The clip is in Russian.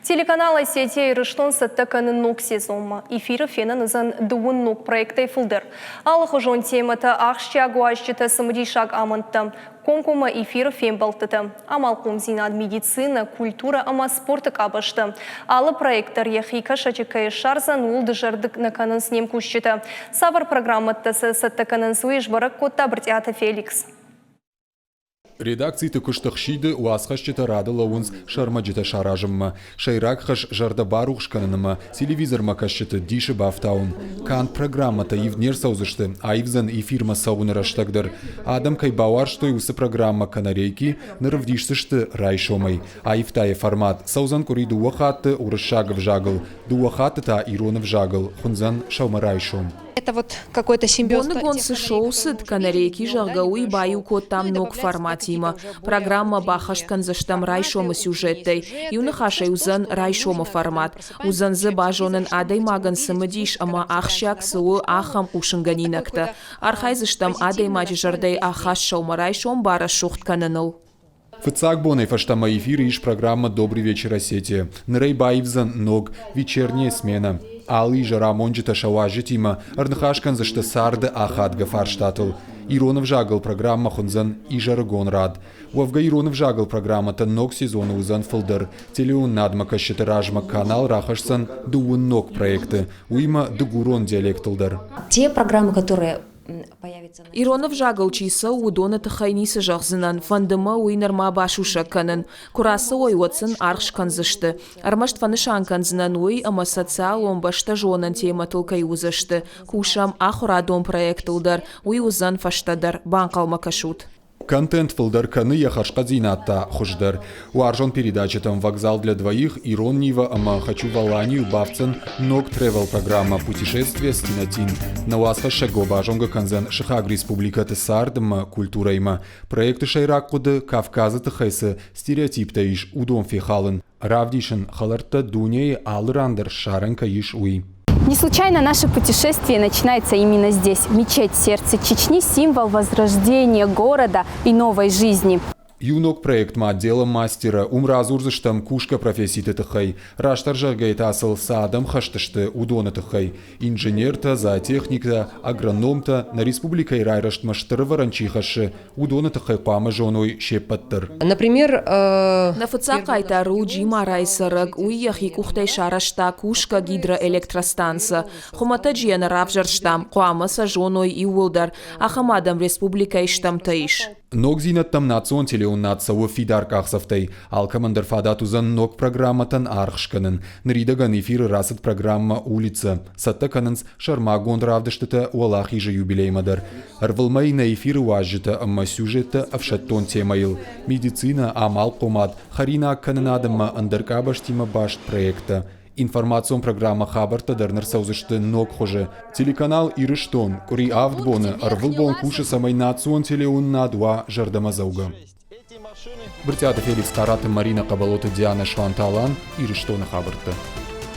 Телеканал сети Рыштон саттаканы нок сезонма. Эфиры фенен изан дуын нок проекта фылдыр. Алых жон темата ақшча гуашчыта самадишак амантта. Комкома эфиры фен балтыты. Амалком зинад медицина, культура, ама спорты кабышты. Алы проекттар яхика шачыкай шарзан улды жардык наканын снем кушчыты. Савар программаттасы саттаканын суиш барак котта біртяты Феликс. Редакции тыкуштых шиды уасхашчыта радыла унс шармаджыта шаражымма. Шайракхаш жарда барухшканынма, телевизорма кашчыта диши бафтаун. Кан программата ивнер саузышты, а ивзан эфирма саунораштагдыр. Адам кайбауар, что и усы программа канарейки, нырвдишсышты райшомай. А ивтая формат саузан кури дуахаты урышагов жагл. Дуахаты-та иронов жагл, хунзан шаумарайшом. Это вот какой-то симбиоз. Гонсы шоусы канарейки жаргауи баю кот там ног форматима. Программа бахашткан заштам райшома сюжеттай. Юнахашай узан райшома формат. Узан забажонен адай маган самадиш, ама ахшак суу ахам ушанганинакта. Архай заштам адай маджи жардай ахаш шаума райшом бара шухт кананал. В Цагбоне фаштама эфире иш программа «Добрый вечер, Осетия». Нрейбаивзан ног, вечерняя смена. Алы жара монджита шаважитима, арнхашкан за что сарды ахат гафарштатл. Иронов жагл программа хунзан и жаргон рад. Уавга Иронов жагл программа та ног сезона узан фолдер. Телеун надмака щитаражма канал рахашсан дуун ног проекты. Уима дугурон диалекталдар. Те программы, которые появится. Иронов жагл чиса удона тахайниса жахзынан фандыма уйнарма башуша канан. Кураса ойватсан арш канзышты. Армашт фанышан канзынан уй, ама социалом башта жонан тема тылкай узышты. Кушам ахурадом проектылдар, уй узан фаштадар, банкалма кашут. Контент фолдер каны яхашка зинатта хуждар. Уаржон передача там вокзал для двоих, Ирон Нива, ама хочу в Аланию, бавцан, ног тревел программа путешествия стенатин. На уасха шаго бажонга канзан шахаг республика тесардма культура има. Проекты шайрак куды Кавказа тахайсы стереотип таиш удом фехалын. Равдишин халарта дуней алрандер шаренка иш уи. Не случайно наше путешествие начинается именно здесь. Мечеть сердца Чечни – символ возрождения города и новой жизни. Юнок проект ма отдела мастера умразурзыштам кушка профессии тахай. Раштар жаргайт асыл садам хаштышты удона тахай. Инженер-то, зоотехник-то, агроном-то на республикой райраштмаштыр варанчихаши удона тахай пама жоной шепаттыр. Например, на фацакайта руджи марайсараг уйяхи кухтай шарашта кушка гидроэлектростанция. Хоматаджияна равжарштам куамаса жоной и улдар. Ахамадам республикой штам таиш. Ног зинат там национ телеун нацио фидар кахсавтай. Алкамандер фадатузан ног программатан архшканен. Нридаган эфир расат программа улица. Саттакананс шарма гондравдыштыта уалахи же юбилеймадар. Арвалмай на эфир уажжыта амма сюжетта авшаттон темаил. Медицина амал комат. Харина кананадамма андеркабаштима башт проекта. Информацион программа Хабарта дернер саузышты ног хоже. Телеканал Ирыштон, кури автбоны, арвылбон куши самой национ телеун на два жардамазауга. Бртята Феликс Караты, Марина Кабалота, Диана Шванталан, Ирыштона Хабарта.